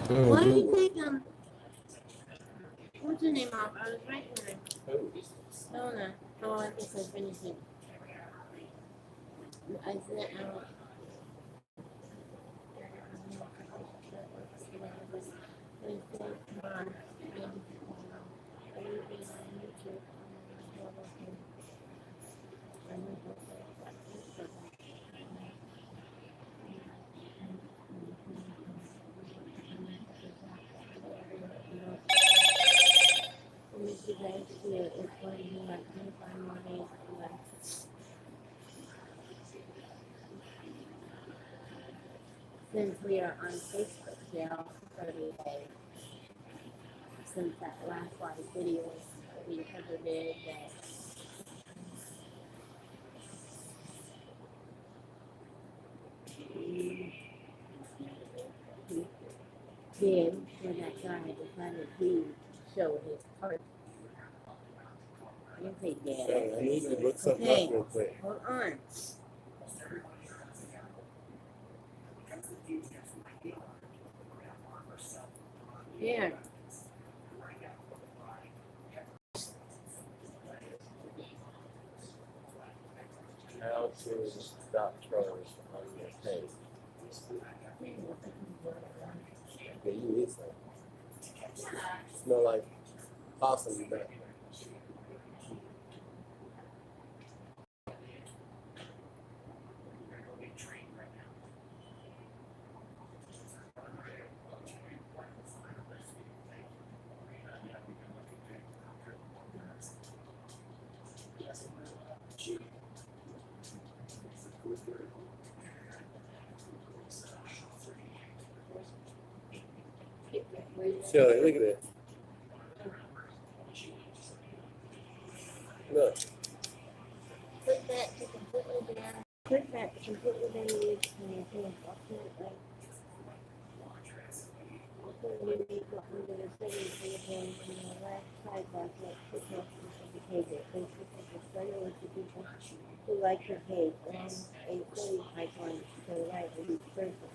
Why did you Mm-hmm. take what's her name off? I was right there. Donna. Oh, I guess I finished it. I said, since we are on Facebook now, 30 days since that last live video that we ever did that did where that guy decided to show his part. I didn't say dad. So I need to look something Okay, up real quick. hold on. Here. How to stop trolls on your page. Yeah, you need some. Smell like possum back. Shelly, look at that. Look. Put that to completely down. Put that to completely down the list and you can also you need to under the settings for your page and the left sidebar select quick messages of the page. Facebook is a friendly list of people who like your page and a study pipeline to the right of each person.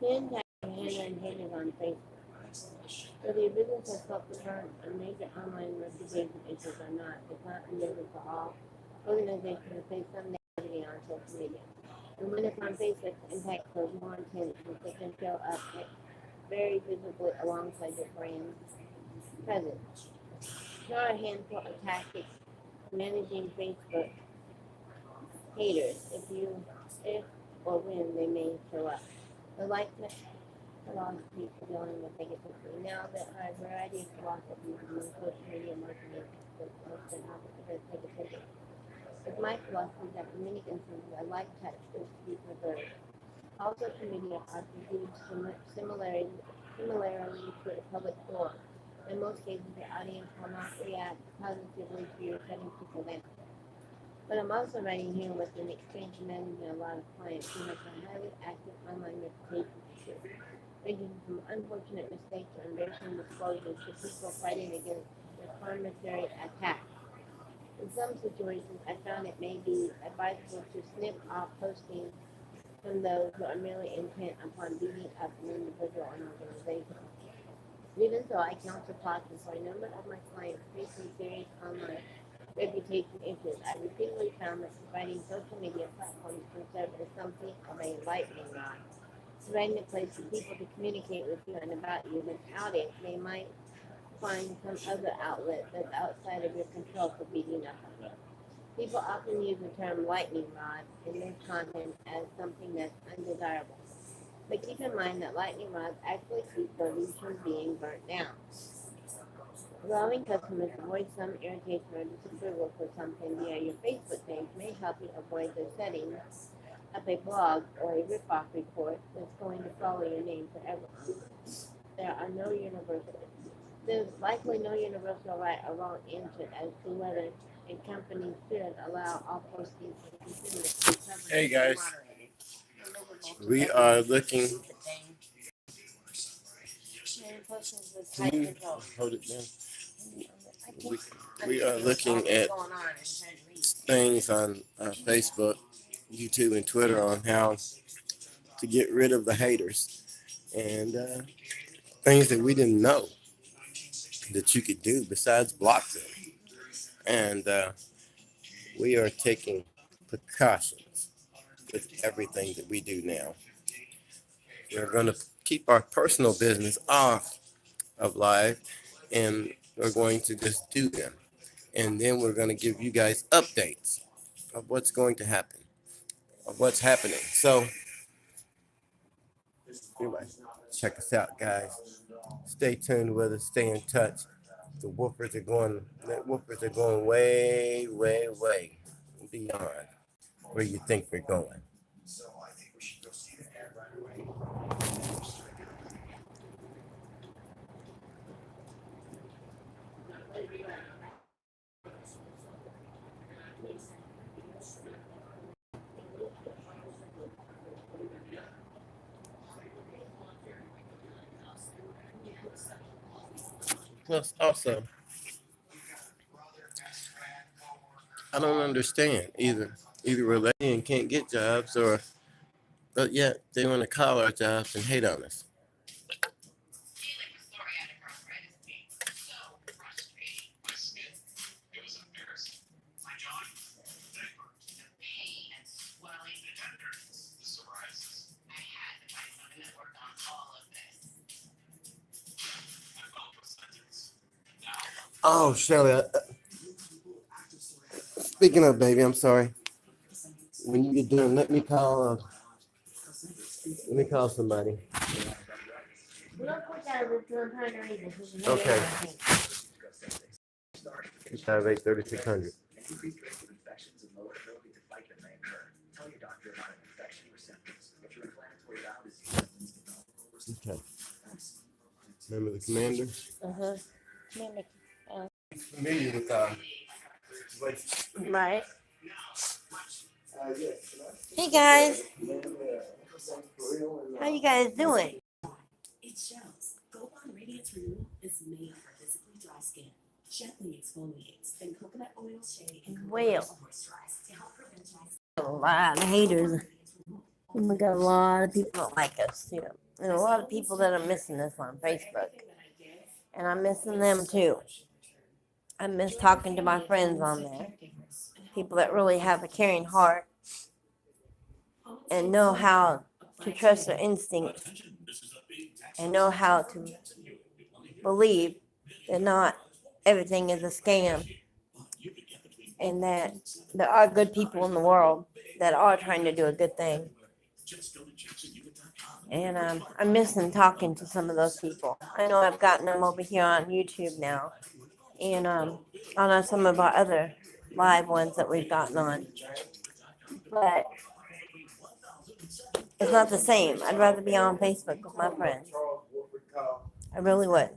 Ten times handle on Facebook. Whether your business has helped to turn a major online reputation issues or not, it's not unusual for all organizations to face some negativity on social media. And when it's on Facebook, impact shows more intense because it can show up very visibly alongside your brand presence. Here are a handful of tactics for managing Facebook haters if or when they may show up. The like philosophy for dealing with negativity. Now there are a variety of philosophies in social media marketing that most are not negativity. With my philosophy that in many instances a like touch is to be preferred. All social media are perceived similarly to a public forum. In most cases, the audience will not react positively to your shutting people down. But I'm also writing here with an experience in managing a lot of clients who have a highly active online reputation issues, ranging from unfortunate mistakes or embarrassing disclosures to people fighting against defamatory attacks. In some situations, I found it may be advisable to snip off postings from those who are merely intent upon beating up an individual or an organization. Even so, I counsel caution for a number of my clients facing serious online reputation issues. I repeatedly found that providing social media platforms can serve as something of a lightning rod, providing a place for people to communicate with you and about you. Without it, they might find some other outlet that's outside of your control for beating up on you. People often use the term lightning rod in this content as something that's undesirable. But keep in mind that lightning rods actually keep buildings from being burnt down. Allowing customers to avoid some irritation or disapproval for something via your Facebook page may help you avoid the setting up a blog or a rip-off report that's going to follow your name forever. There are no universal there's likely no universal right or wrong answer as to whether a company should allow all proceeds from consumers to be covered. Hey guys, we are looking. Can you hold it down? We are looking at things on Facebook, YouTube, and Twitter on how to get rid of the haters and things that we didn't know that you could do besides block them. And we are taking precautions with everything that we do now. We're going to keep our personal business off of live, and we're going to just do them. And then we're going to give you guys updates of what's going to happen, of what's happening. So, anyway, check us out, guys. Stay tuned with us. Stay in touch. The woofers are going way, way, way beyond where you think we're going. Plus, also, I don't understand either. Either we're lazy and can't get jobs, but yet they want to call our jobs and hate on us. Oh, Shelly. Speaking of, baby, I'm sorry. When you get done, let me call somebody. Okay. 558-3600. Okay. Remember the commander? Uh-huh. Familiar with Right. Hey guys, how you guys doing? It shows. Gold Bond Radiance Renewal is made for physically dry skin. Gently exfoliates, then coconut oil shea and Well, moisturize to help prevent dry skin. a lot of haters. We got a lot of people that like us too, and a lot of people that are missing us on Facebook, and I'm missing them too. I miss talking to my friends on there, people that really have a caring heart and know how to trust their instincts and know how to believe that not everything is a scam and that there are good people in the world that are trying to do a good thing. And I'm missing talking to some of those people. I know I've gotten them over here on YouTube now and on some of our other live ones that we've gotten on. But it's not the same. I'd rather be on Facebook with my friends. I really would.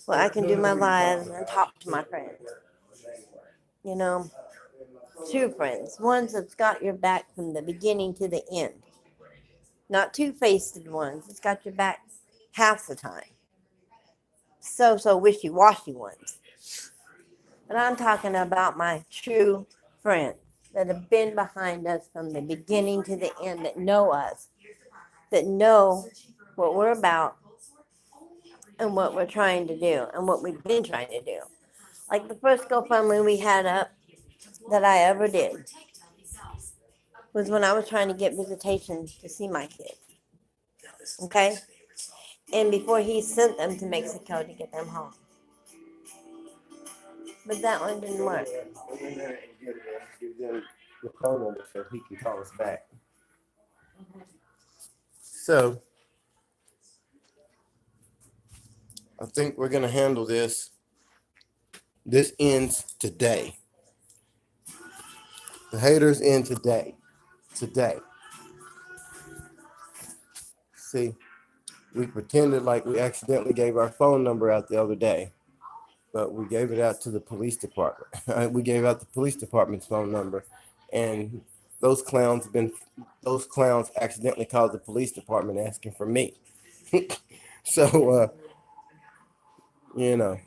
Well, I can do my lives and talk to my friends. You know, true friends. Ones that's got your back from the beginning to the end. Not two-faced ones. It's got your back half the time. So wishy-washy ones. But I'm talking about my true friends that have been behind us from the beginning to the end, that know us, that know what we're about and what we're trying to do and what we've been trying to do. Like the first GoFundMe we had up that I ever did was when I was trying to get visitation to see my kid. Okay? And before he sent them to Mexico to get them home. But that one didn't work. Give them the phone number so he can call us back. So, I think we're going to handle this. This ends today. The haters end today. Today. See, We pretended like we accidentally gave our phone number out the other day, but we gave it out to the police department. We gave out the police department's phone number, and those clowns accidentally called the police department asking for me. So you know.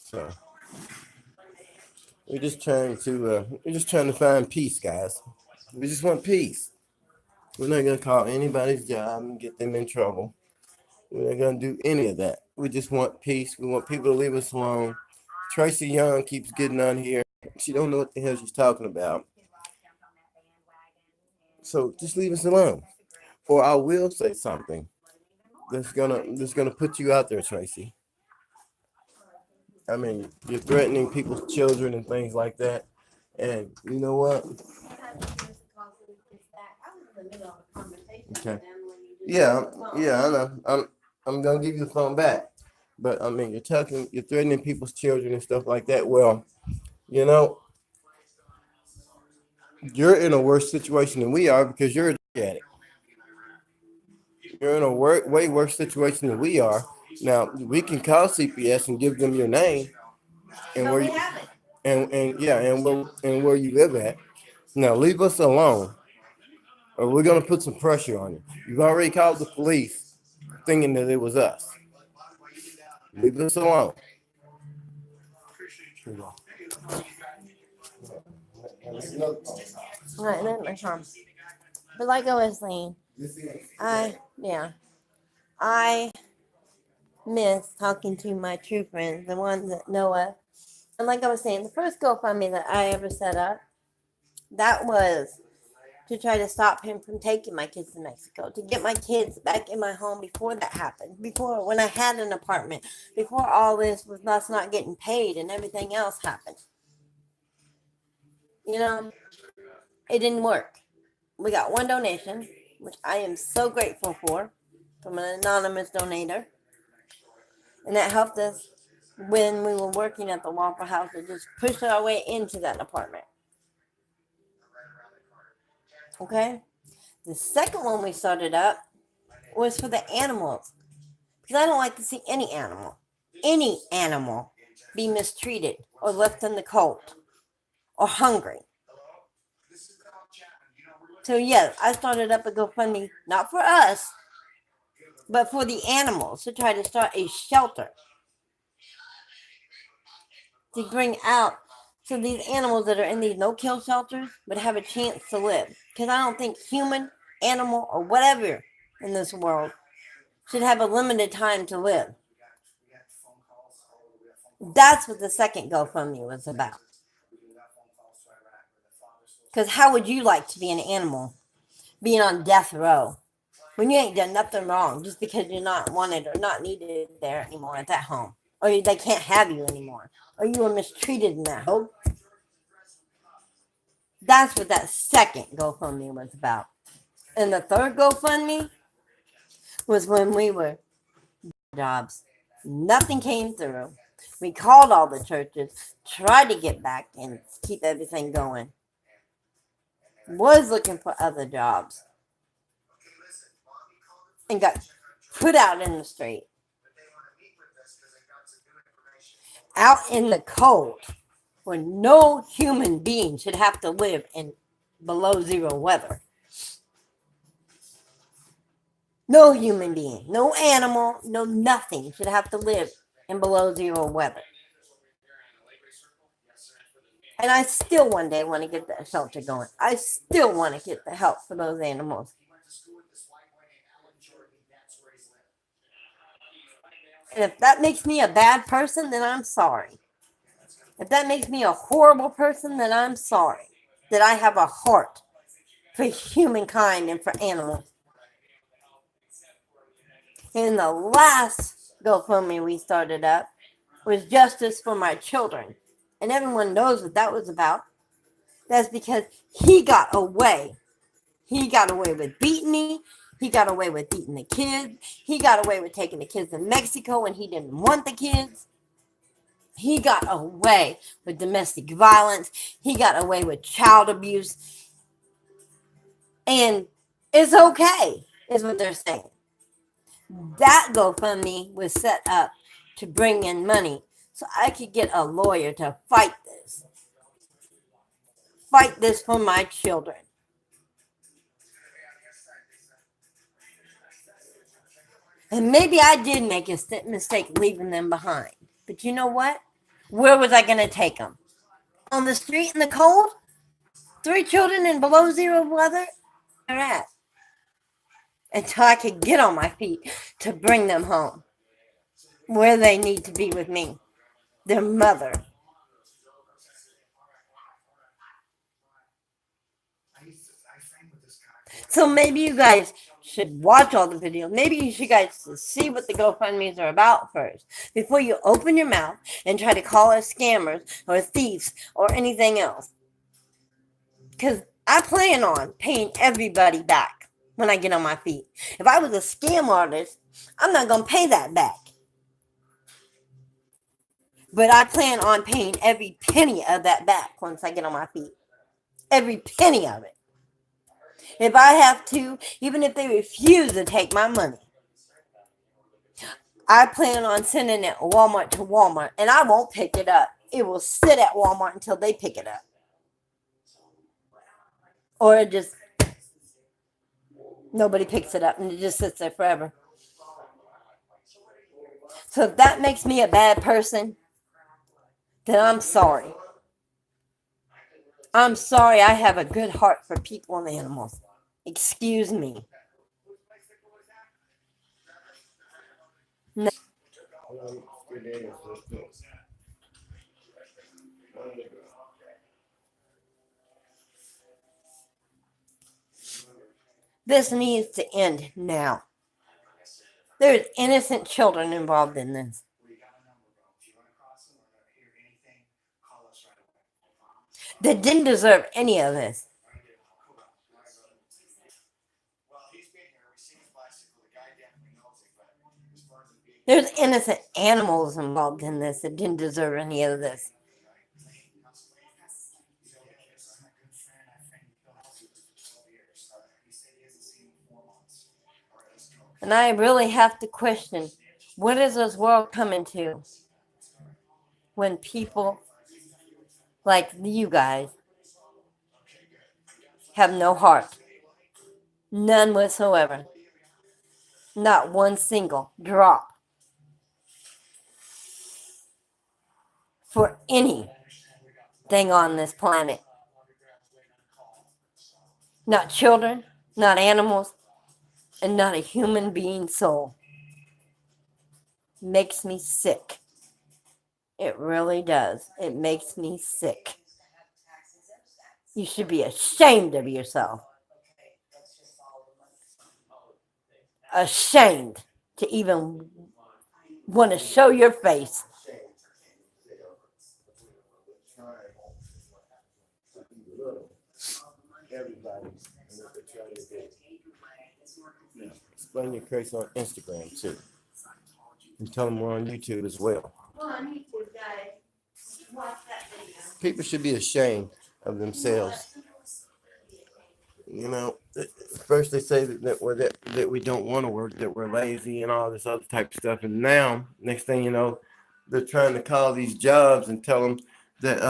So we're just trying to find peace, guys. We just want peace. We're not gonna call anybody's job and get them in trouble. We're not gonna do any of that. We just want peace. We want people to leave us alone. Tracy Young keeps getting on here. She don't know what the hell she's talking about. So just leave us alone. Or I will say something that's gonna put you out there, Tracy. I mean, you're threatening people's children and things like that. And you know what? Okay. Yeah, yeah, I know. I'm gonna give you the phone back. But I mean, you're threatening people's children and stuff like that. Well, you know, you're in a worse situation than we are because you're a drug addict. You're in a way worse situation than we are. Now we can call CPS and give them your name and where you and yeah and where you live at. Now leave us alone, or we're gonna put some pressure on you. You've already called the police, thinking that it was us. Leave us alone. Right, then my harm. But like I was saying, I miss talking to my true friends, the ones that know us. And like I was saying, the first GoFundMe that I ever set up, that was to try to stop him from taking my kids to Mexico, to get my kids back in my home before that happened, before when I had an apartment, before all this was us not getting paid and everything else happened. You know, it didn't work. We got one donation, which I am so grateful for, from an anonymous donator. And that helped us when we were working at the Waffle House to just push our way into that apartment. Okay? The second one we started up was for the animals. Because I don't like to see any animal, be mistreated or left in the cold or hungry. So yes, I started up a GoFundMe, not for us, but for the animals, to try to start a shelter to bring out so these animals that are in these no-kill shelters would have a chance to live. Because I don't think human, animal, or whatever in this world should have a limited time to live. That's what the second GoFundMe was about. Because how would you like to be an animal being on death row when you ain't done nothing wrong just because you're not wanted or not needed there anymore at that home? Or they can't have you anymore. Or you were mistreated in that home. That's what that second GoFundMe was about. And the third GoFundMe was when we were jobs. Nothing came through. We called all the churches, tried to get back and keep everything going. Was looking for other jobs. And got put out in the street. Out in the cold, where no human being should have to live in below zero weather. No human being, no animal, no nothing should have to live in below zero weather. And I still one day want to get that shelter going. I still want to get the help for those animals. And if that makes me a bad person, then I'm sorry. If that makes me a horrible person, then I'm sorry that I have a heart for humankind and for animals. And the last GoFundMe we started up was justice for my children and everyone knows what that was about. That's because he got away. He got away with beating me. He got away with beating the kids. He got away with taking the kids to Mexico when he didn't want the kids. He got away with domestic violence. He got away with child abuse. And it's okay, is what they're saying. That GoFundMe was set up to bring in money so I could get a lawyer to fight this. Fight this for my children. And maybe I did make a mistake leaving them behind. But you know what? Where was I going to take them? On the street in the cold? 3 children in below zero weather? Where at? Until I could get on my feet to bring them home. Where they need to be with me. Their mother. So maybe you guys should watch all the videos. Maybe you should guys see what the GoFundMes are about first before you open your mouth and try to call us scammers or thieves or anything else. Because I plan on paying everybody back when I get on my feet. If I was a scam artist, I'm not going to pay that back. But I plan on paying every penny of that back once I get on my feet. Every penny of it. If I have to, even if they refuse to take my money, I plan on sending it Walmart to Walmart, and I won't pick it up. It will sit at Walmart until they pick it up. Or it just, nobody picks it up, and it just sits there forever. So if that makes me a bad person, then I'm sorry. I'm sorry I have a good heart for people and animals. Excuse me. No. This needs to end now. There's innocent children involved in this. That didn't deserve any of this. There's innocent animals involved in this that didn't deserve any of this. And I really have to question, what is this world coming to? When people like you guys have no heart. None whatsoever. Not one single drop. For anything on this planet. Not children, not animals, and not a human being soul. Makes me sick. It really does. It makes me sick. You should be ashamed of yourself. Ashamed to even want to show your face. Explain your case on Instagram too. And tell them we're on YouTube as well. People should be ashamed of themselves. You know, first they say that we don't want to work, that we're lazy and all this other type of stuff. And now, next thing you know, they're trying to call these jobs and tell them that,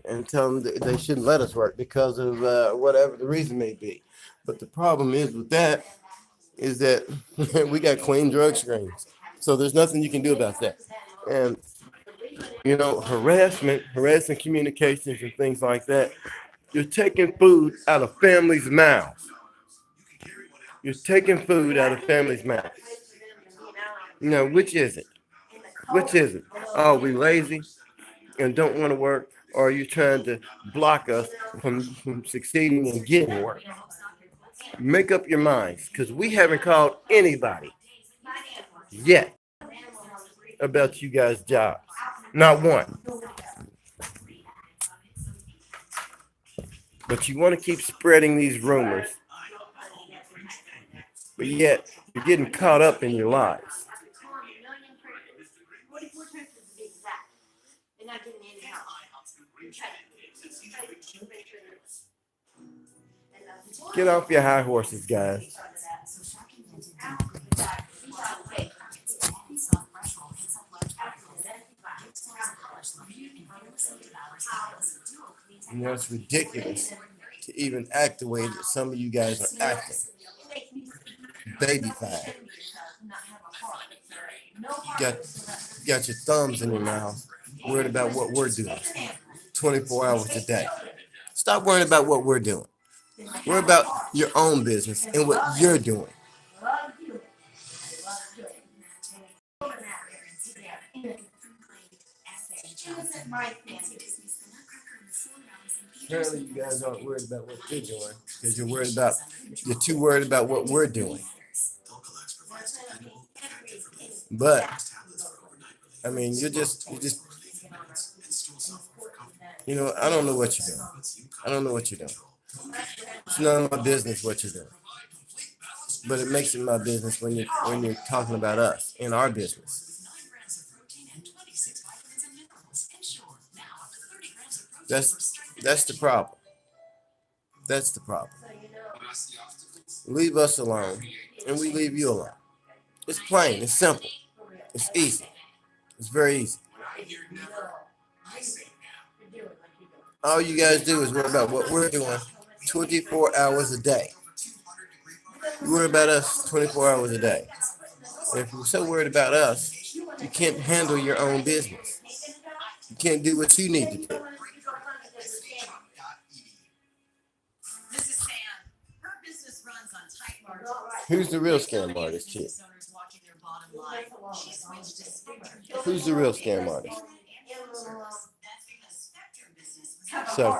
and tell them that they shouldn't let us work because of whatever the reason may be. But the problem is with that is that we got clean drug screens. So there's nothing you can do about that. And, you know, harassing communications and things like that. You're taking food out of families' mouths. You're taking food out of families' mouths. You know, which is it? Which is it? Oh, we lazy and don't want to work, or are you trying to block us from succeeding and getting work? Make up your minds, because we haven't called anybody yet about you guys' jobs. Not one. But you want to keep spreading these rumors, but yet you're getting caught up in your lies. 44 turkeys to be exact. They're not getting any help. Get off your high horses, guys. You know, it's ridiculous to even act the way that some of you guys are acting. Baby-fied. Got your thumbs in your mouth, worried about what we're doing 24 hours a day. Stop worrying about what we're doing. Worry about your own business and what you're doing. Apparently, you guys aren't worried about what you're doing because you're too worried about what we're doing. But I mean, you just, you know, I don't know what you're doing. I don't know what you're doing. It's none of my business what you're doing. But it makes it my business when you're talking about us in our business. That's the problem. That's the problem. Leave us alone, and we leave you alone. It's plain. It's simple. It's easy. It's very easy. All you guys do is worry about what we're doing 24 hours a day. You worry about us 24 hours a day. And if you're so worried about us, you can't handle your own business. You can't do what you need to do. Who's the real scam artist here? Who's the real scam artist? So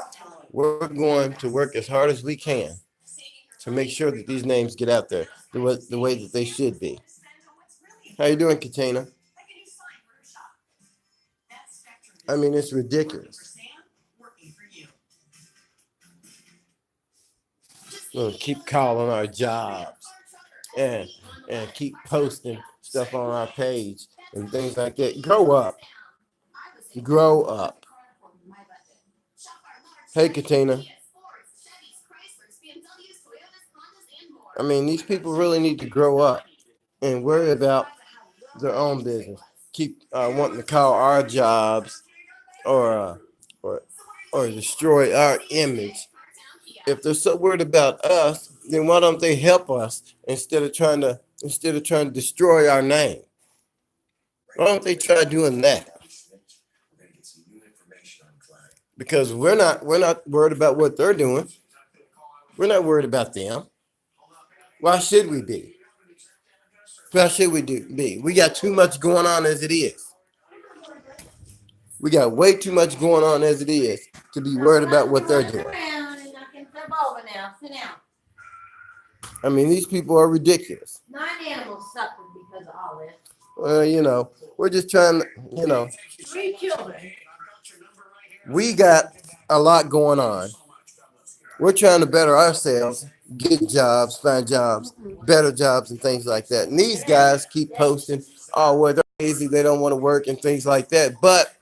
we're going to work as hard as we can to make sure that these names get out there the way that they should be. How you doing, Katina? I mean, it's ridiculous. We'll keep calling our jobs and keep posting stuff on our page and things like that. Grow up. Grow up. Hey, Katina. I mean, these people really need to grow up and worry about their own business. Keep wanting to call our jobs or destroy our image. If they're so worried about us, then why don't they help us instead of trying to destroy our name? Why don't they try doing that? Because we're not worried about what they're doing. We're not worried about them. Why should we be? Why should we be? We got too much going on as it is. We got way too much going on as it is to be worried about what they're doing. I mean, these people are ridiculous. 9 animals suffered because of all this. Well, you know, we're just trying to, 3 children. We got a lot going on. We're trying to better ourselves, get jobs, find jobs, better jobs, and things like that. And these guys keep posting, oh, well, they're lazy, they don't want to work, and things like that. But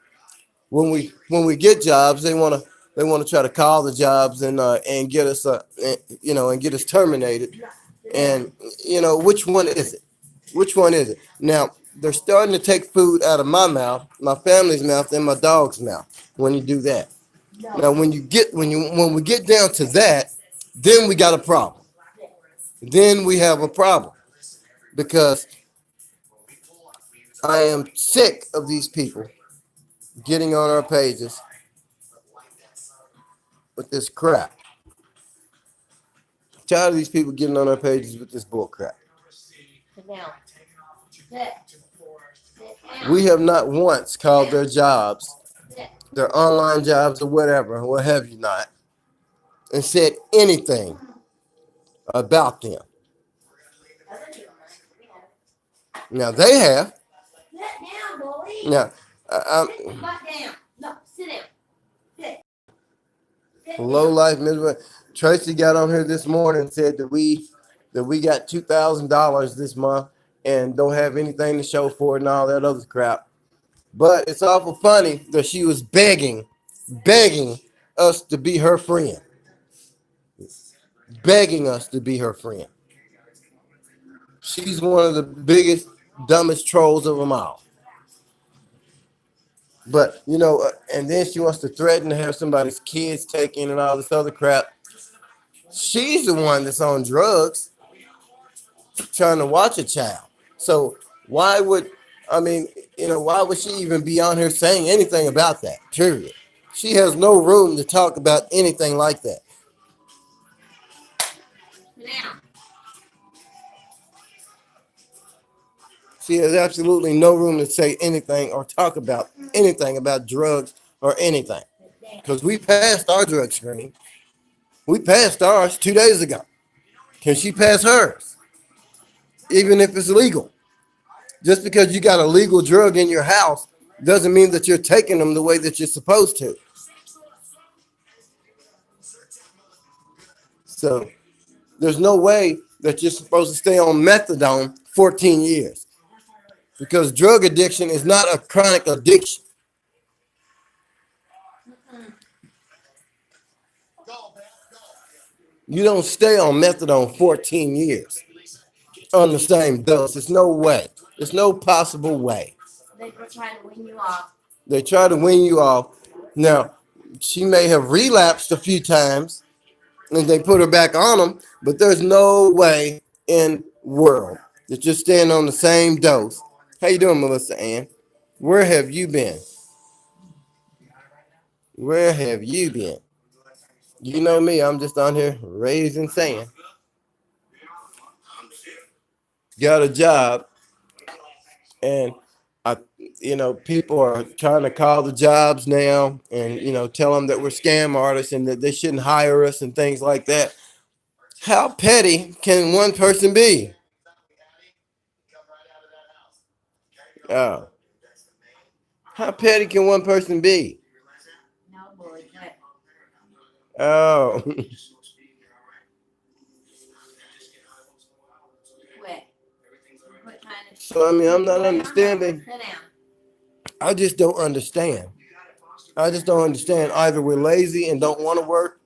when we get jobs, they want to try to call the jobs and get us and get us terminated. And which one is it? Which one is it? Now they're starting to take food out of my mouth, my family's mouth, and my dog's mouth when you do that. Now when we get down to that, then we got a problem. Then we have a problem because I am sick of these people getting on our pages with this crap. Tired of these people getting on our pages with this bull crap. We have not once called their jobs, their online jobs or whatever, what have you not, and said anything about them. Now they have. Now, Sit down. No, sit down. Sit. Low life, miserable. Tracy got on here this morning and said that we got $2,000 this month and don't have anything to show for it and all that other crap. But it's awful funny that she was begging us to be her friend. Begging us to be her friend. She's one of the biggest, dumbest trolls of them all. But, and then she wants to threaten to have somebody's kids taken and all this other crap. She's the one that's on drugs trying to watch a child. So why would she even be on here saying anything about that? Period. She has no room to talk about anything like that. Now. She has absolutely no room to say anything or talk about anything about drugs or anything. Because we passed our drug screening. We passed ours 2 days ago. Can she pass hers? Even if it's legal. Just because you got a legal drug in your house doesn't mean that you're taking them the way that you're supposed to. So there's no way that you're supposed to stay on methadone 14 years. Because drug addiction is not a chronic addiction. You don't stay on methadone 14 years on the same dose. There's no way. There's no possible way. They were trying to win you off. They try to win you off. Now, she may have relapsed a few times and they put her back on them, but there's no way in world that you're staying on the same dose. How you doing, Melissa Ann? Where have you been? Where have you been? You know me, I'm just on here raising sand. Got a job, and people are trying to call the jobs now and, tell them that we're scam artists and that they shouldn't hire us and things like that. How petty can one person be? Oh. How petty can one person be? No, boy. Oh. Quit. So, I'm not understanding. Sit down. I just don't understand. Either we're lazy and don't want to work,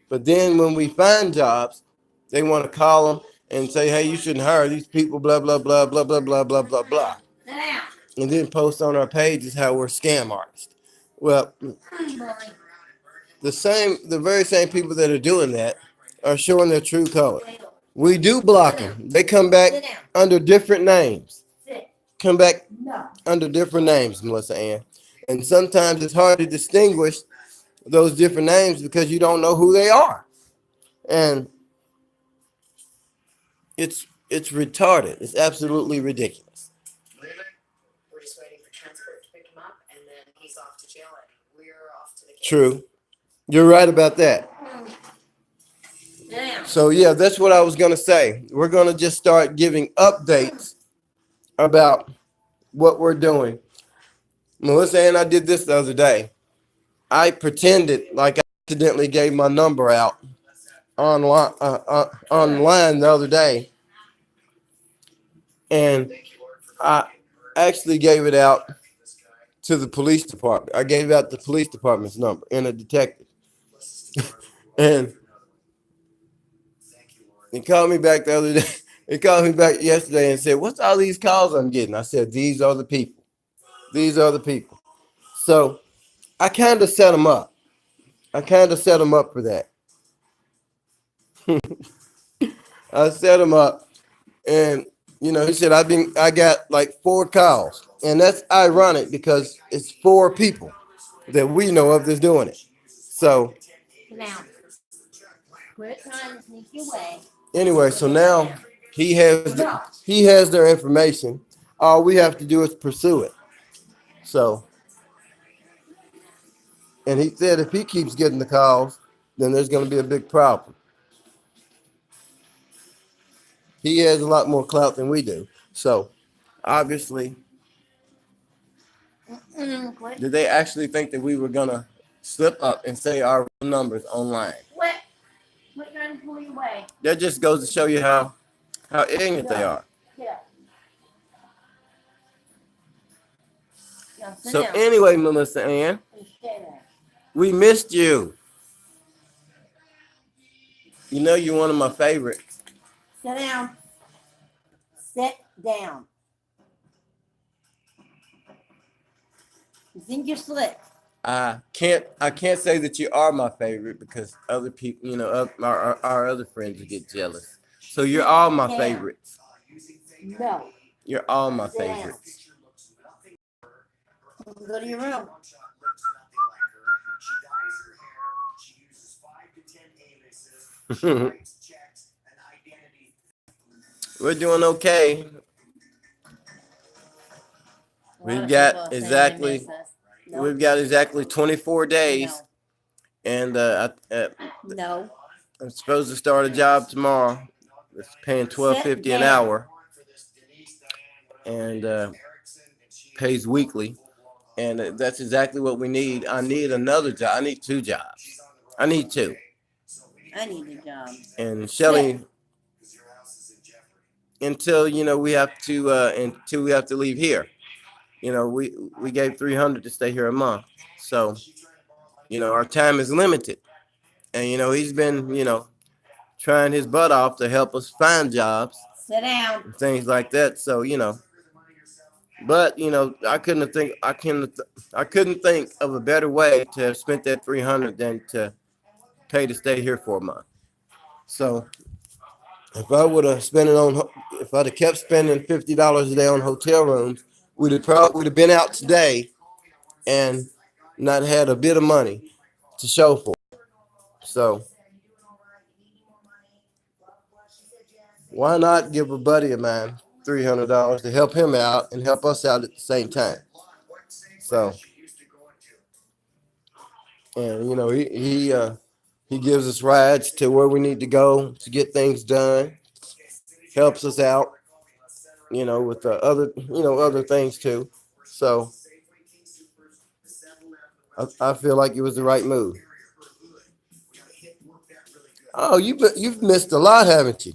but then when we find jobs, they want to call them and say, hey, you shouldn't hire these people, blah, blah, blah, blah, blah, blah, blah, blah, blah. Sit down. And then post on our pages how we're scam artists. Well, the very same people that are doing that are showing their true color. We do block them. They come back under different names. Come back under different names, Melissa Ann. And sometimes it's hard to distinguish those different names because you don't know who they are. And it's retarded. It's absolutely ridiculous. We're just waiting for transport to pick him up, and then he's off to jail, and we're off to the case. True. You're right about that. Sit down. So, yeah, that's what I was going to say. We're going to just start giving updates about what we're doing. Melissa and I did this the other day. I pretended like I accidentally gave my number out online the other day. And I actually gave it out to the police department. I gave out the police department's number and a detective. And he called me back the other day. He called me back yesterday and said, what's all these calls I'm getting? I said, these are the people. These are the people. So I kind of set them up. for that. I set him up, and he said I got like 4 calls, and that's ironic because it's 4 people that we know of that's doing it. So Sit down. Quit trying to sneak your way. anyway, so now he has their information. All we have to do is pursue it. So, and he said if he keeps getting the calls, then there's going to be a big problem. He has a lot more clout than we do. So, obviously, Quit. did they actually think that we were going to slip up and say our real numbers online. What? What trying to pull you away? That just goes to show you how ignorant they are. Yeah. Now sit So down. anyway, Melissa Ann, And stay there. we missed you. You know you're one of my favorites. Sit down. Sit down. You think you're slick? I can't say that you are my favorite because other people, you know, our other friends would get jealous. So you're all my Yeah. favorites. No. You're all my Sit down. favorites. Go to your room. We're doing okay. We've got exactly 24 days, and No. I'm supposed to start a job tomorrow. It's paying $12.50 an hour, and pays weekly, and that's exactly what we need. I need another job. I need 2 jobs. I need 2. I need a job. And Shelly, until we have to leave here. We gave $300 to stay here a month, so our time is limited, and he's been trying his butt off to help us find jobs, Sit down. and things like that. So but I couldn't think of a better way to have spent that $300 than to pay to stay here for a month. So if I would have if I'd have kept spending $50 a day on hotel rooms, we'd have been out today and not had a bit of money to show for it. So why not give a buddy of mine $300 to help him out and help us out at the same time? So, and he gives us rides to where we need to go to get things done. Helps us out, with the other things too. So I feel like it was the right move. Oh, you've missed a lot, haven't you?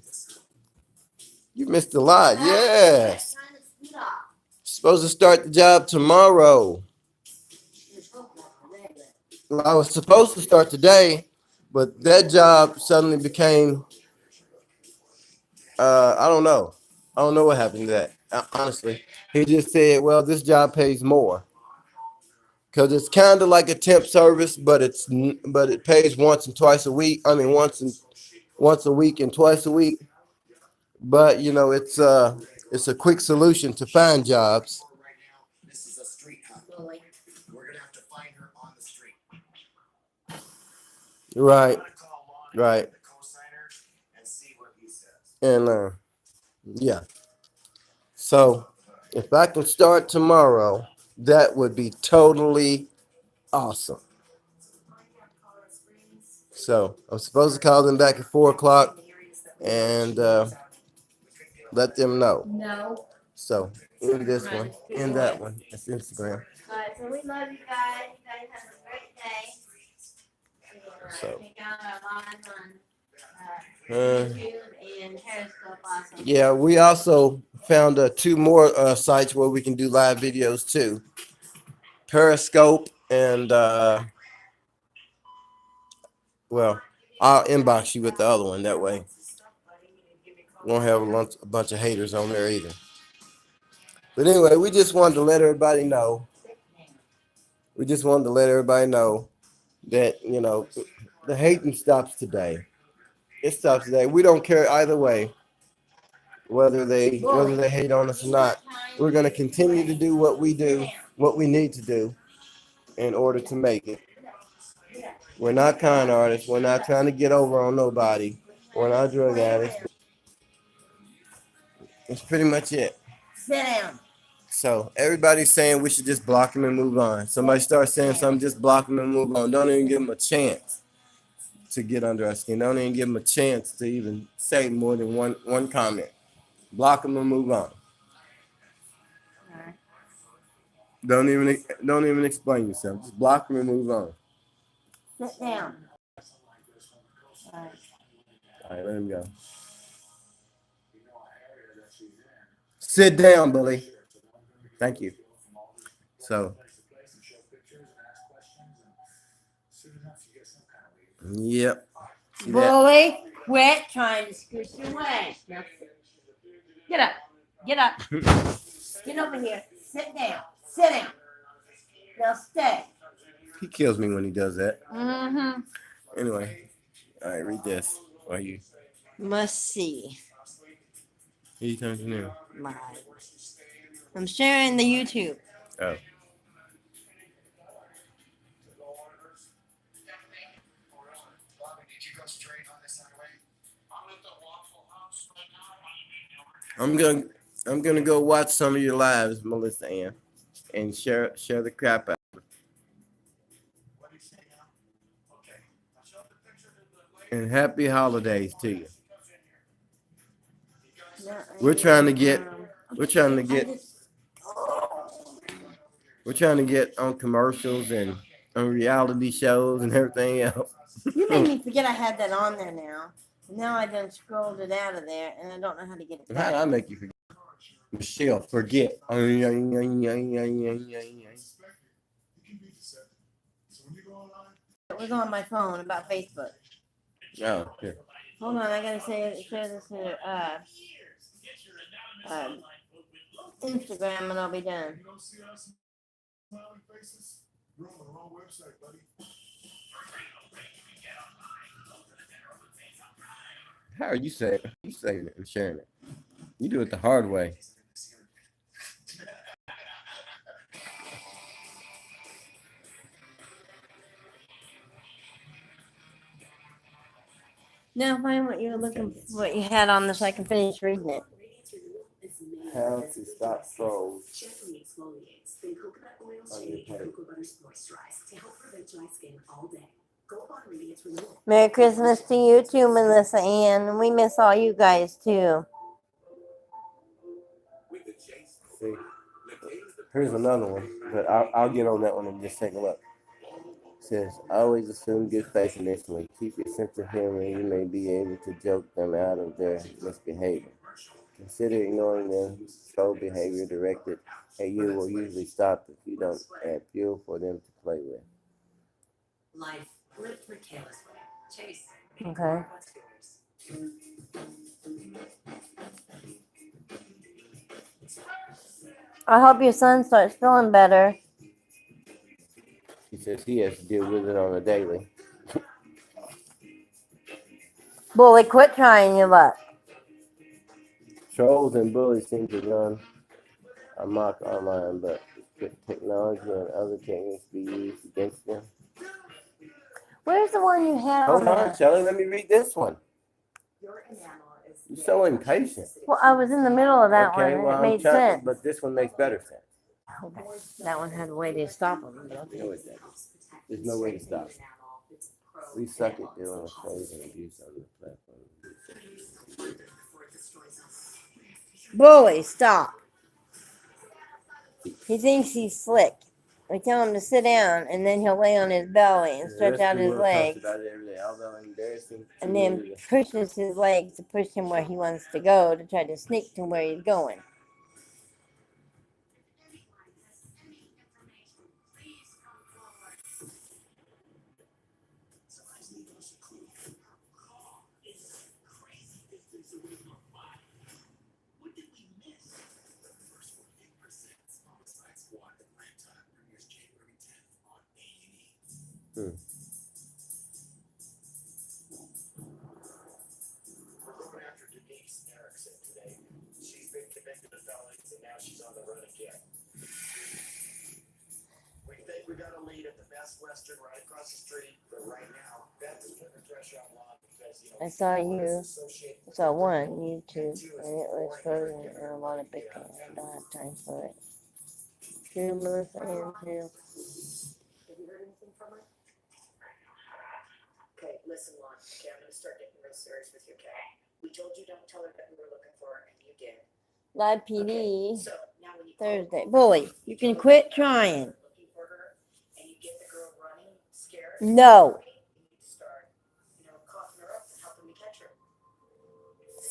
You've missed a lot. Yes. Supposed to start the job tomorrow. Well, I was supposed to start today, but that job suddenly became, I don't know. I don't know what happened to that. Honestly, he just said, well, this job pays more. Because it's kind of like a temp service, but it pays once and twice a week. I mean, once a week and twice a week. But it's a quick solution to find jobs. This is a street hub. We're gonna have to find her on the street. Right. Right. And see what he says. And yeah. So if I can start tomorrow, that would be totally awesome. So I'm supposed to call them back at 4:00 and let them know. No. So in this one, in that one, it's Instagram. Alright, so we love you guys. You guys have a great day. So. Check out our live on Uh, YouTube and Periscope also. Yeah, we also found 2 more sites where we can do live videos too. Periscope and well, I'll inbox you with the other one. That way, we won't have a bunch of haters on there either. But anyway, we just wanted to let everybody know. We just wanted to let everybody know that the hating stops today. It stops today. We don't care either way, whether they hate on us or not. We're going to continue to do what we do, what we need to do in order to make it. We're not con artists. We're not trying to get over on nobody. We're not drug addicts. That's pretty much it. Sit down. So everybody's saying we should just block them and move on. Somebody starts saying something, just block them and move on. Don't even give them a chance to get under our skin. Don't even give them a chance to even say more than one comment. Block them and move on. Don't even explain yourself. Just block them and move on. Sit down. All right. All right, let him go. Sit down, bully. Thank you. So, yep. See that? Bully, quit trying to squish your way. Now, get up. Get up. Get over here. Sit down. Sit down. Now stay. He kills me when he does that. Mm-hmm. Anyway, all right, read this. Why you? Must see. Who you talking to now? Live. I'm sharing the YouTube. Oh. I'm gonna go watch some of your lives, Melissa Ann, and share the crap out. And happy holidays to you. We're trying to get on commercials and on reality shows and everything else. You made me forget I had that on there now. Now I done scrolled it out of there and I don't know how to get it How did back. I make you forget? Michelle, forget. It was on my phone about Facebook. Oh, here. Hold on, I gotta share this to Instagram and I'll be done. How are you saying it and sharing it? You do it the hard way. Now find what you were looking for, what you had on this so I can finish reading it. How to stop trolls. Gently exfoliates, then coconut oil shake and cocoa butter moisturize to help prevent dry skin all day. Gold Bond Radiance Renewal. Merry Christmas to you too, Melissa Ann. We miss all you guys too. See, here's another one, but I'll get on that one and just take a look. It says, always assume good faith initially. Keep your sense of humor. You may be able to joke them out of their misbehavior. Consider ignoring them. Troll behavior directed at you will usually stop if you don't add fuel for them to play with. Life lived through careless way. Chase. Okay. I hope your son starts feeling better. He says he has to deal with it on a daily. Bully, quit trying your luck. Trolls and bullies seem to run amok online, but could technology and other techniques be used against them? Where's the one you had Hold on on, there? Shelly, let me read this one. Your enamel is You're so impatient. Well, I was in the middle of that Okay, one well, and it I'm made trying, sense. but this one makes better sense. That one had a way to stop them. But okay. No, it doesn't. There's no way to stop it. We suck at dealing with trolls and abuse on the platform. Bully, stop. He thinks he's slick. We tell him to sit down, and then he'll lay on his belly and stretch out his legs, and then pushes his legs to push him where he wants to go to try to sneak to where he's going. We got a lead at the Best Western right across the street, but right now, Beth is putting the pressure on Lon because, I saw one YouTube, and it was frozen and a lot of pictures. I don't have time for it. True, Melissa Ann, too. Have you heard anything from her? Okay, listen, Lon. Okay, I'm gonna start getting real serious with you, okay? We told you don't tell her that we were looking for her, and you did. Live Okay, PD, so now when you Thursday. Bully, you can quit trying. looking for her, and you get the girl running, scared. No.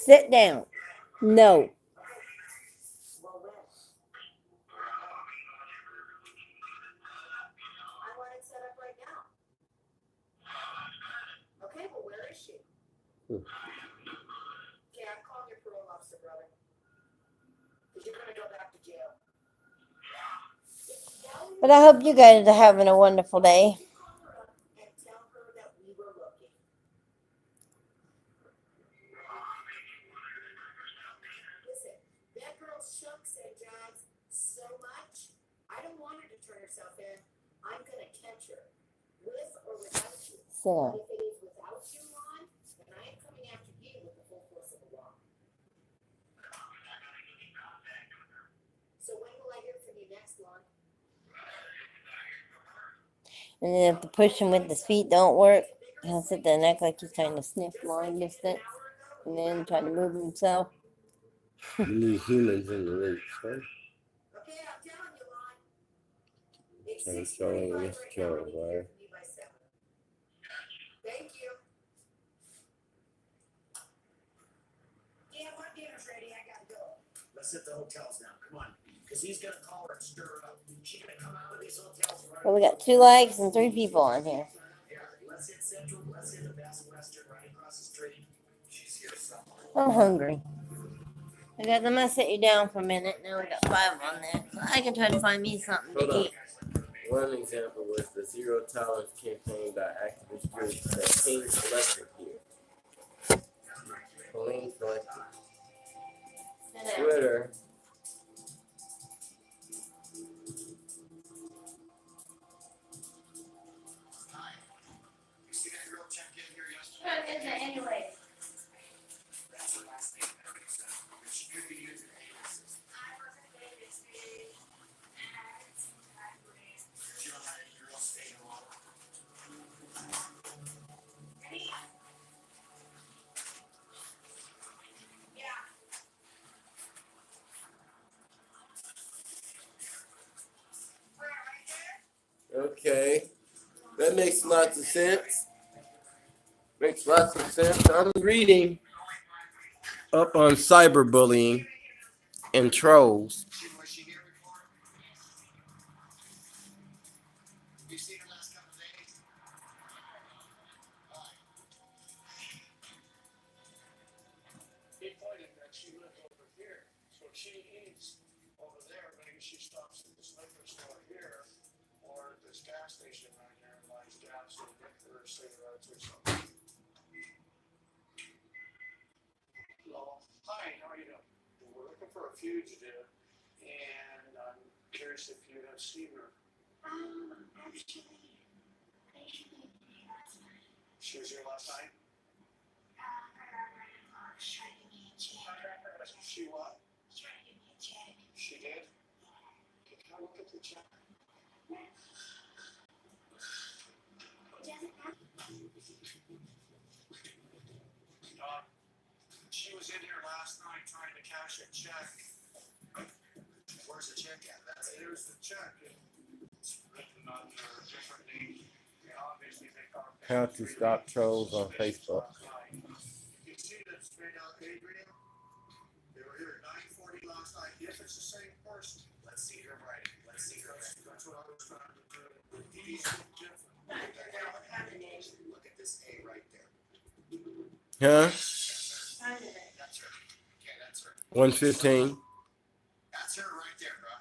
Sit down. No. Well, when? I want it set up right now. Okay, well, where is she? Okay, I'm calling your parole officer, brother. Because you're going to go back to jail. But I hope you guys are having a wonderful day. Call her up and tell her that we were looking. Listen, that girl shucks and jives so much. I don't want her to turn herself in. I'm going to catch her, with or without you. Sit down. But if it is without you, Lon, then I am coming after you with the full force of the law. So when will I hear from you next, Lon? And then if the pushing with his feet don't work, he'll sit there and act like he's trying to sniff long distance and then try to move himself. You need humans in the loop, huh? Okay, I'm telling you, Lon. It's I'm 6:45 showing right this now. Joe, You'll hear right? from me by 7. Thank you. Yeah, my dinner's ready. I gotta go. Let's hit the hotels now. Come on. Because he's going to call her and stir her up. She's going to come out of these hotels right Well, we got 2 likes and 3 people on here. Yeah, let's hit Central. Let's hit the Best Western right across the street. She's here somewhere. I'm hungry. I got. I'm gonna sit you down for a minute. Now we got 5 on there, so I can try to find me something Hold to on. eat. One example was the Zero Tolerance campaign by activist groups that Clean Collective here. Clean Collective. Twitter. Hi. You see that girl check in here yesterday? Anyway. That's her last name. She could be using aliases. She don't have any real estate in law. Okay. That makes lots of sense. Makes lots of sense. I'm reading up on cyberbullying and trolls. Was she here before? You seen her last couple of days? He pointed that she lives over here, so if she eats over there, maybe she stops at this liquor store here, or this gas station right here and lies down so they get her cigarettes or something. Hello. Hi, how are you doing? We're looking for a fugitive, and I'm curious if you have seen her. Actually, She was here last night? trying to be a check. She what? Trying to be a check. She did? Okay, can I look at the check? She was in here last night trying to cash a check. Where's the check at? Here's the check. It's written under a different name. Obviously, they thought. How to stop trolls on Facebook. You see that straight out Adrian? They were here at 9:40 last night. If it's the same person, let's see her writing. Let's see her writing. That's what I was trying to do. These are different. Look at this A right there. Huh? That's her. Okay, that's her. 115. That's her right there, bro.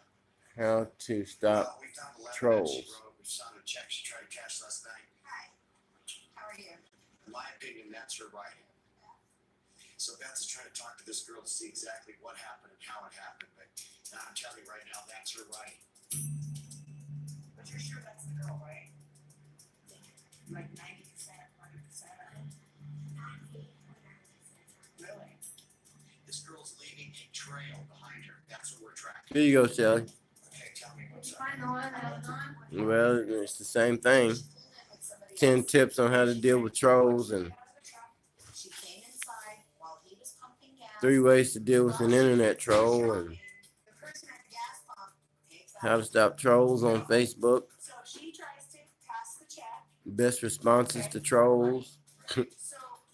How to stop We found a letter that trolls. she wrote. We signed a check she tried to cash last night. Hi. How are you? In my opinion, that's her writing. So Beth's trying to talk to this girl to see exactly what happened and how it happened. But I'm telling you right now, that's her writing. But you're sure that's the girl, right? Like 90%, 100%? Really? This girl's leaving a trail behind her. That's what we're tracking. Here you go, Shelly. Okay, tell me what's up. Find the one that was on. Well, it's the same thing. 10 tips on how to deal with trolls and She came inside while he was pumping gas. 3 ways to deal with an internet troll and The person at the gas pump takes out. how to stop trolls on Facebook. So she tries to pass the check. Best responses to trolls. So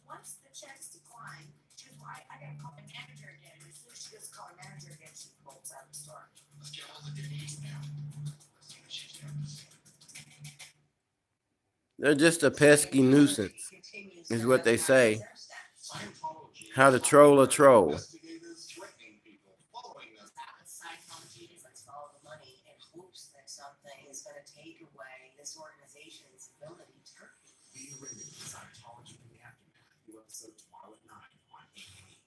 once the checks decline, she goes, well, I got a couple calling manager again. As soon as she gets to calling manager again, she bolts out of the store. Let's get all the Denise now. Let's see what she's got to say. They're just a pesky nuisance, is what they say. How to troll a troll. Investigators threatening people, following them. Scientology is let's follow the money in hopes that something is going to take away this organization's ability to hurt people. Be ready for Scientology in the aftermath. New episode tomorrow at 9 on A&E.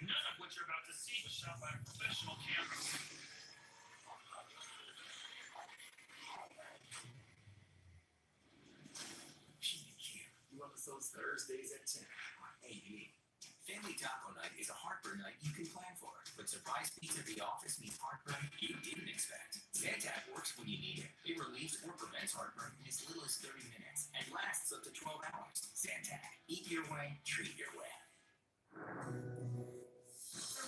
None of what you're about to see was shot by a professional camera. New episodes Thursdays at 10 on A&E. Family Taco Night is a heartburn night you can plan for, but surprise pizza at the office means heartburn you didn't expect. Zantac works when you need it. It relieves or prevents heartburn in as little as 30 minutes and lasts up to 12 hours. Zantac, eat your way, treat your way. For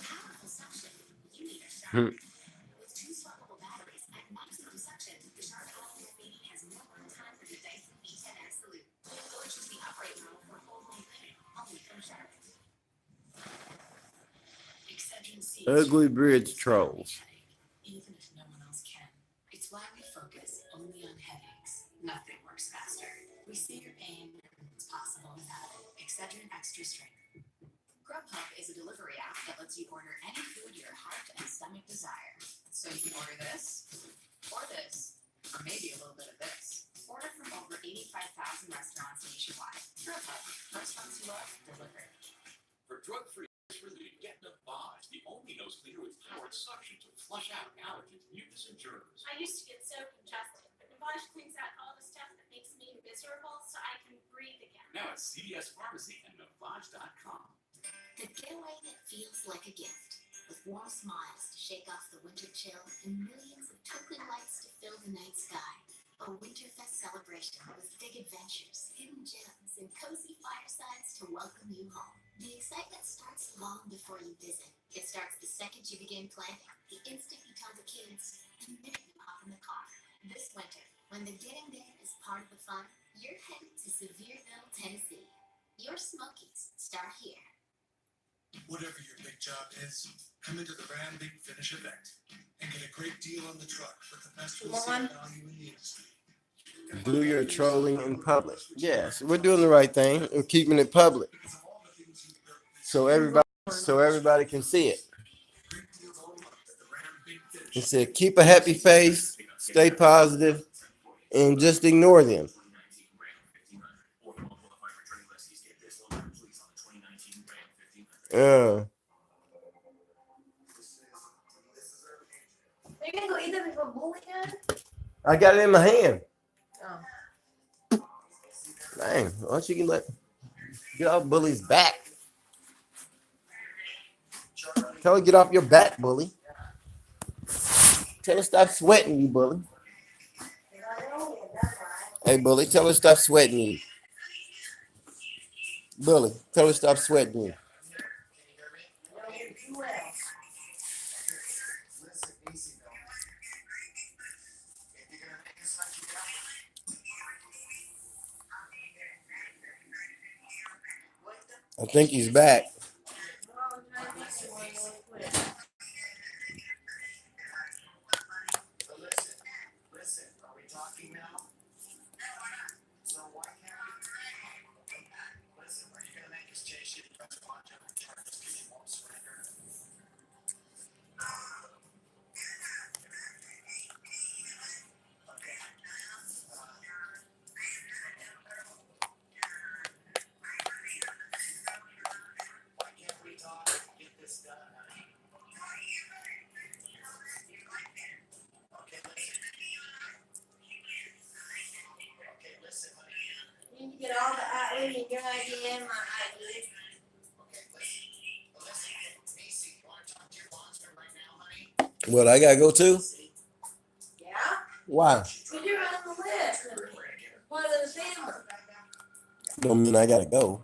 powerful suction, you need a Shark. With 2 swappable batteries at maximum suction, the Shark All-in-One has no runtime for the Dyson V10 Absolute. Or choose the upright model for whole home living, only from Shark. Excedrin sees Ugly bridge trolls. even if no one else can. It's why we focus only on headaches. Nothing works faster. We see your pain and it's possible without it. Excedrin Extra Strength. Grubhub is a delivery app that lets you order any food your heart and stomach desire. So you can order this, or maybe a little bit of this. Order from over 85,000 restaurants nationwide. Grubhub, restaurants you love, delivered. For drug-free relief, get Navage, the only nose cleaner with powered suction to flush out allergens, mucus, and germs. I used to get so congested, but Navage cleans out all the stuff that makes me miserable so I can breathe again. Now at CVS Pharmacy and Navage.com. The getaway that feels like a gift, with warm smiles to shake off the winter chill and millions of twinkling lights to fill the night sky. A Winterfest celebration with big adventures, hidden gems, and cozy firesides to welcome you home. The excitement starts long before you visit. It starts the second you begin planning, the instant you tell the kids, the minute you hop in the car. This winter, when the getting there is part of the fun, you're headed to Sevierville, Tennessee. Your Smokies start here. Whatever your big job is, come into the Ram Big Finish event and get a great deal on the truck with the best wholesale value in the industry. Do your trolling in public. Yes, we're doing the right thing. We're keeping it public, Because of all the things you've built, so everybody can see it. great deals all month at the Ram Big Finish. It said, keep a happy face, stay positive, and just ignore them. Are you gonna go eat them and go bowling again? I got it in my hand. Oh. Dang, why don't you get off Bully's back? Tell her get off your back, Bully. Tell her stop sweating you, Bully. Hey, Bully, tell her stop sweating you. Bully, tell her stop sweating you. Listen, easy though. If you're gonna make us like you got I think he's back. So listen, are we talking now? So why can't we? Listen, are you gonna make us chase you to press watch every turn just because you won't surrender? Okay. Why can't we talk and get this done, honey? Okay, listen. Okay, listen, honey. You need to get all the ID, your ID and my ID. Okay, listen, Macy, you wanna talk to your monster right now, honey? What, I gotta go too? Yeah? Why? Because you're on the list. and One of the family. Don't mean I gotta go.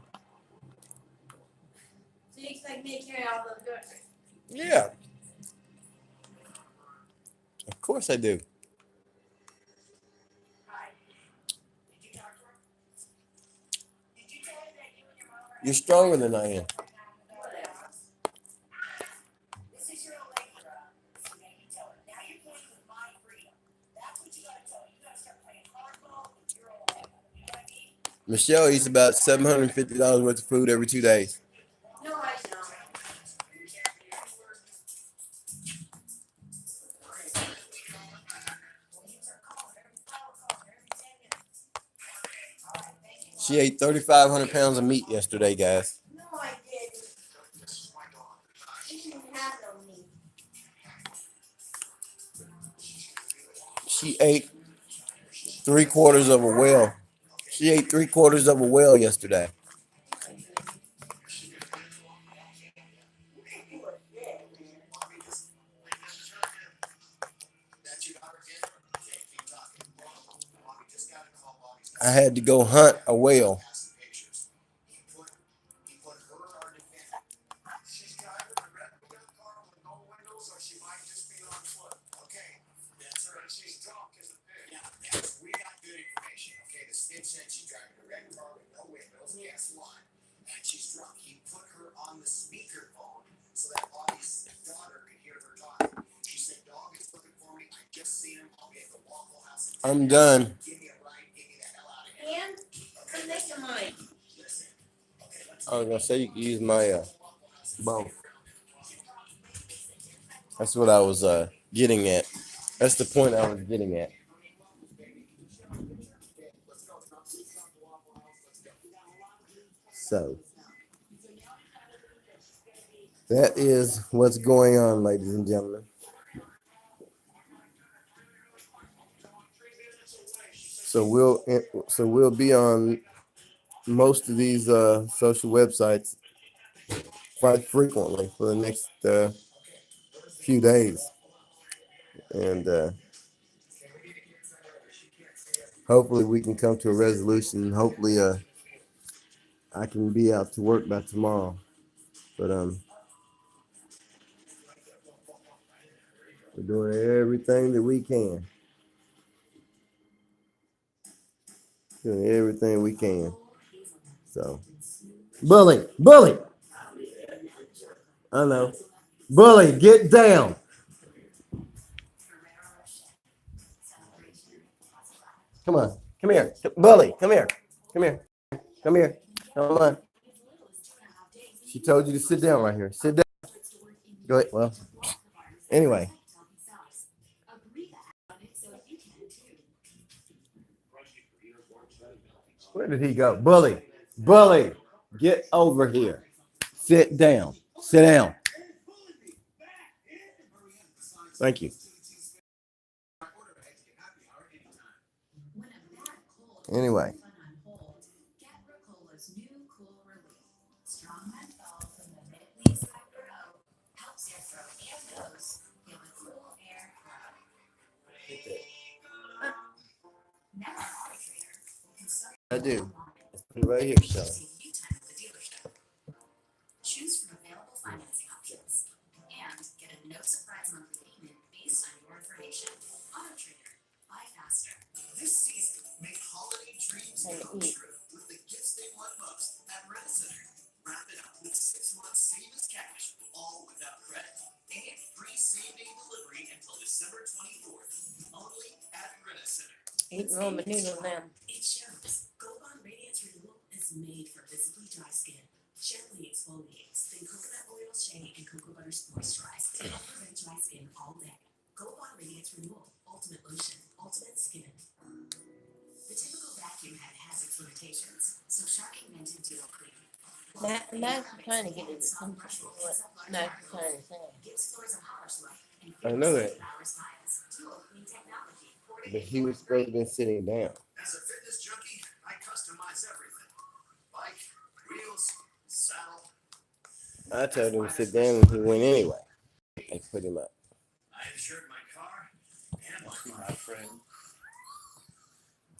So you expect me to carry all those groceries? Yeah. Of course I do. Did you talk to her? Did you tell her that you and your mom were You're stronger than I am. Michelle eats about $750 worth of food every 2 days. No, I don't. She ate 3,500 pounds of meat yesterday, guys. No, I didn't. She didn't have no meat. She ate 3/4 of a whale. She ate 3/4 of a whale yesterday. I had to go hunt a whale. We got good information. Okay, the skid said she's driving a red car with no windows. Guess what? And she's drunk. He put her on the speakerphone so that Bobby's daughter could hear her talking. She said, "Dog is looking for me. I just seen him. I'll be at the Waffle House. I'm done. Give me a ride. Get me the hell out of here." And come make your mind. I was gonna say you could use my bow. That's what I was getting at. That's the point I was getting at. So that is what's going on, ladies and gentlemen. So we'll be on most of these social websites quite frequently for the next few days, and hopefully we can come to a resolution. Hopefully I can be out to work by tomorrow, but we're doing everything that we can. Doing everything we can. So, bully. I know. Bully, get down. Come on. Come here. Bully, come here. Come here. Come here. Come on. She told you to sit down right here. Sit down. Go ahead. Well, anyway. Where did he go? Bully, get over here. Sit down. Sit down. Thank you. Anyway. I do. Put it right here, Shelly. Choose from available financing options and get a no surprise monthly payment based on your information. Auto Trader, buy faster. This season, make holiday dreams come true with the gifts they want most at Rent-A-Center. Wrap it up with 6 months save as cash, all without credit, and free same-day delivery until December 24th. Only at Rent-A-Center. Eating Roman noodles now. It shows. Gold Bond Radiance Renewal is made for visibly dry skin. Gently exfoliates, then coconut oil shea and cocoa butter moisturize to help prevent dry skin all day. Gold Bond Radiance Renewal, ultimate lotion, ultimate skin. The typical vacuum head has its limitations, so Shark invented Duo Clean. That's trying to get it. That's trying to say. Gives floors a polish look and I know that. 5-hour smiles. Duo Clean technology. But he was supposed to be sitting down. As a fitness junkie, I customize everything. Bike, wheels, saddle. I told him to sit down and he went anyway. I put him up. I insured my car and my friend.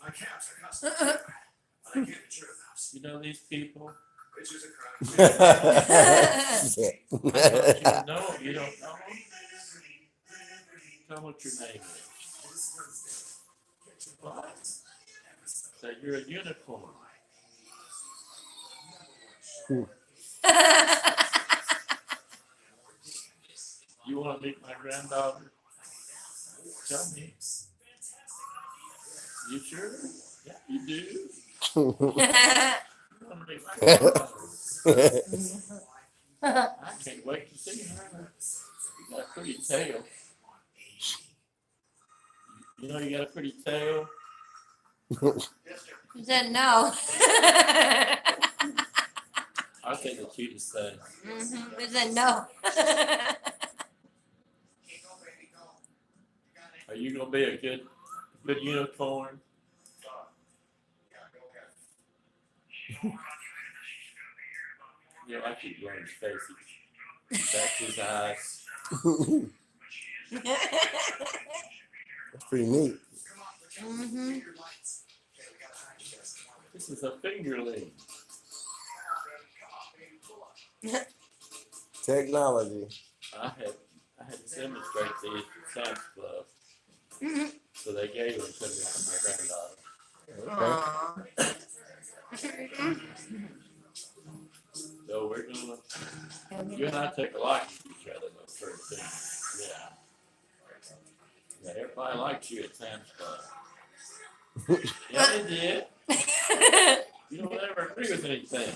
My cabs are custom. But I can't insure the house. You know these people? Which is a crime. No, you don't know them? Tell what your name is. What? So you're a unicorn. You want to meet my granddaughter? Tell me. You sure? Yeah, you do. I can't wait to see her. You got a pretty tail. You know you got a pretty tail. He said no. I think the cutest thing. He said no. Are you gonna be a good unicorn? Yeah, I keep blowing his face. That's his eyes. That's pretty neat. This is a fingerling. Technology. I had to demonstrate these at Sam's Club. So they gave them to me from my granddaughter. Okay. So we're gonna, you and I take a liking to each other, those sort of things. Yeah. Yeah, everybody likes you at Sam's Club. Yeah, they did. You don't ever agree with anything.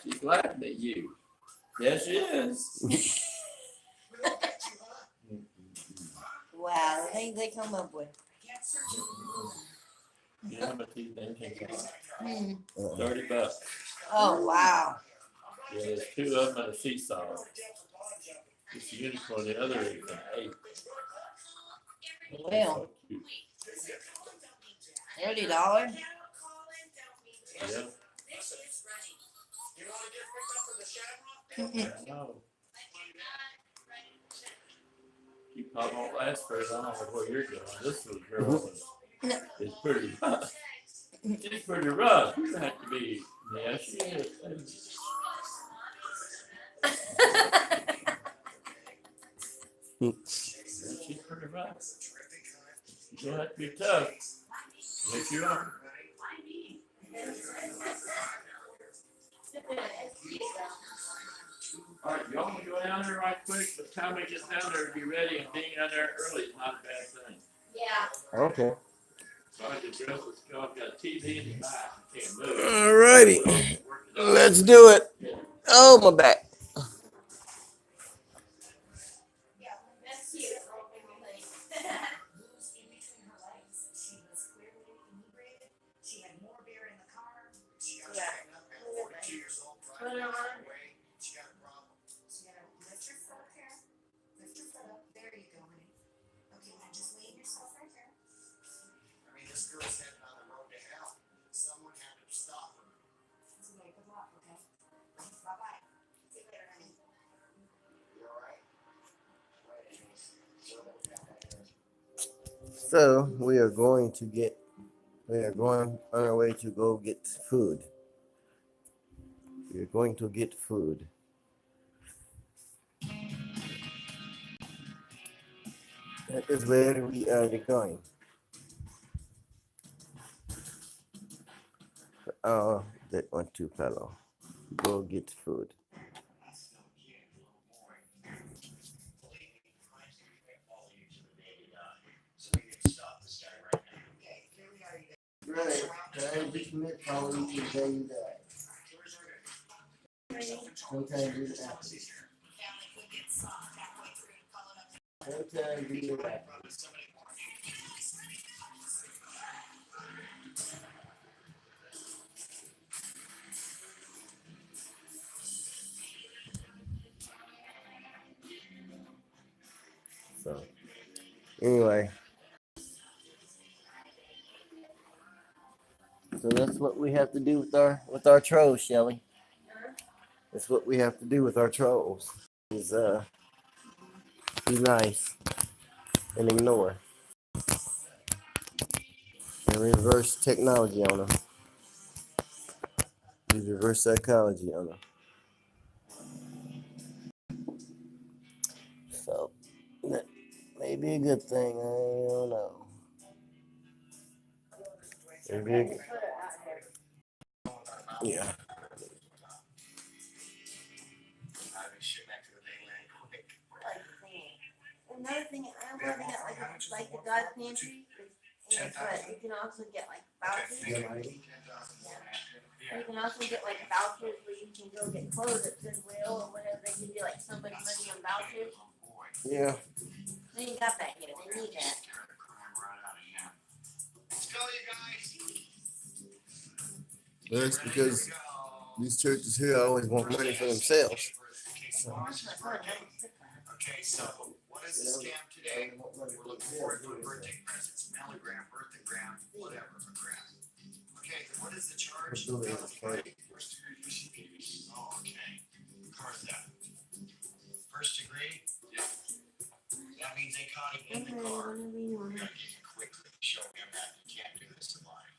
She's laughing at you. Yes, she is. Wow, the things they come up with. You know how much these things can cost? $30. Oh, wow. Yeah, there's two of them and a seesaw. It's a unicorn, the other is an ape. Well, $30. Yeah. I know. You probably won't last very long with where you're going. This little girl is pretty rough. She's pretty rough. You have to be. Yeah, she is. She's pretty rough. You're gonna have to be tough. Yes, you are. All right, y'all want to go down there right quick? By the time we get down there, be ready and being down there early is not a bad thing. Yeah. Okay. Sorry to dress with Scott. I've got a TV in the back. I can't move. Alrighty. Let's do it. Oh, my back. That's cute. Loose in between her legs. She was clearly inebriated. She had more beer in the car. She got hanging up at 42 years old, driving down the highway. She got a problem. She gotta lift your foot up here. Lift your foot up. There you go, honey. Okay, now just leave yourself right there. I mean, this girl's heading on the road to hell. Someone had to stop her. It's okay, good luck, okay? Bye-bye. See you later, honey. You all right? So we are going on our way to go get food. We are going to get food. That is where we are going. That one too, fellow. Go get food. Right. Can I just admit how we can tell you that? Sometimes do that. Sometimes do that. So, anyway. So that's what we have to do with our trolls, Shelly. That's what we have to do with our trolls. Is be nice and ignore. And reverse technology on them. Use reverse psychology on them. So that may be a good thing. I don't know. Maybe a good. Yeah. And Another thing, I want to get like the God pantry. And but you can also get like vouchers. You can also get like vouchers where you can go get clothes at Goodwill or whatever. They give you like so much money on vouchers. Yeah. They ain't got that yet. They need that. Let's go, you guys. That's because these churches here always want money for themselves. Okay, so what is the scam today? We're looking forward to birthday presents, mellogram, birthogram, whatever, a gram. Okay, what is the charge? Oh, okay. How's that? First degree? Yeah. That means they caught him in the car. We gotta get you quickly, show him that you can't do this to life.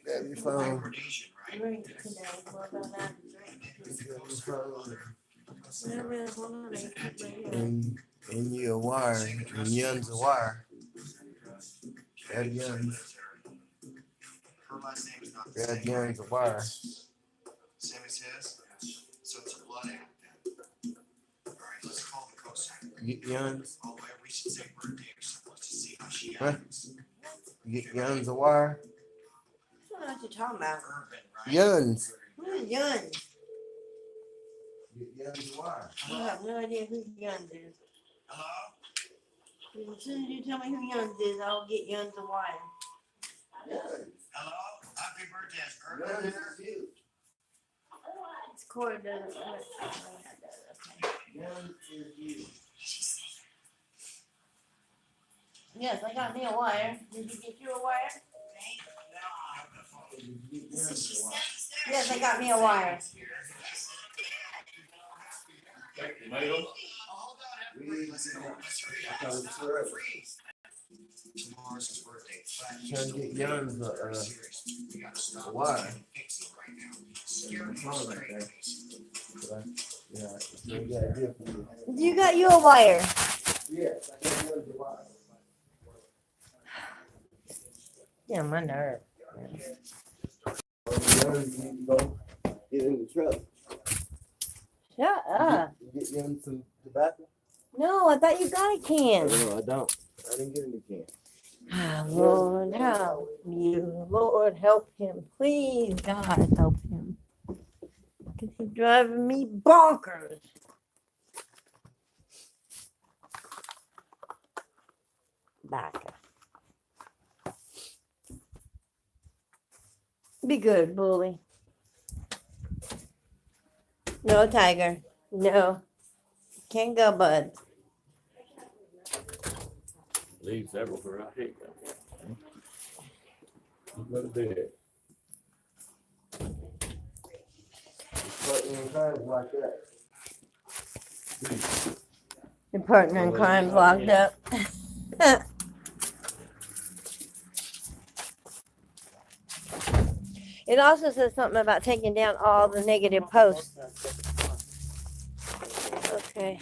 Grab your phone. Micronesian, right? Drink today. What about that? Grab your phone. Whatever. Hold on. I keep right here. And you a wire. And Yun's a wire. Grab Yun's. Her last name is not the Grab same. Yun's a wire. Same as his? So it's a blood act then. Alright, let's call the cosigner. Get Yun's. Oh, we should say birthday or something, let's just see how she Huh? acts. Get Yun's a wire. I don't know what you're talking about. Urban, right? Yun's. Who is Yun? Get Yun's a wire. I have no idea who Yun is. Hello? As soon as you tell me who Yun is, I'll get Yun to wire. Hello? Happy birthday, is Urban there? It's Cora doesn't. Yes, I got me a wire. Did you get you a wire? Yes, I got me a wire. Check tomatoes. Hold on, everybody, let's go. Let's hurry up. Let's not freeze. Tomorrow's his birthday. Trying to get Yun's We gotta a stop wire. and fix it right now. Scare him straight. Yeah, we got a deal for you. You got you a wire. Yes, I got Yun's a wire. Yeah, my nerve. Yun's, you need to go get in the truck. Shut up. You get Yun's some tobacco? No, I thought you got a can. No, I don't. I didn't get any can. Ah, Lord, help you. Lord, help him. Please, God, help him. Because he's driving me bonkers. Back. Be good, bully. No, Tiger. No. Can't go, bud. Leaves everywhere I hate them. You go to bed. Partner in crime like that. Your partner in crime's locked up. It also says something about taking down all the negative posts. Okay.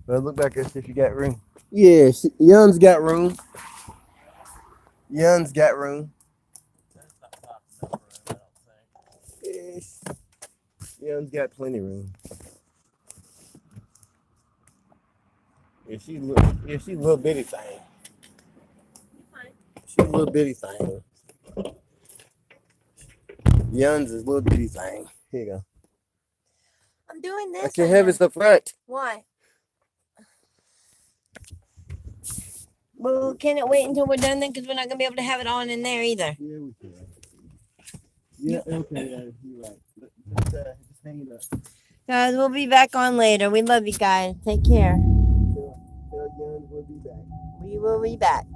Well, look back and see if you got room. Yeah, Yun's got room. Yun's got room. Yes. Yun's got plenty of room. Yeah, she's a little bitty thing. She's a little bitty thing. Yun's is a little bitty thing. Here you go. I'm doing this. I can have it the front. Why? Well, can it wait until we're done then? Because we're not going to be able to have it on in there either. Yeah, we can. Yeah, okay, you're right. Just hang it up. Guys, we'll be back on later. We love you guys. Take care. Tell Yun we'll be back. We will be back.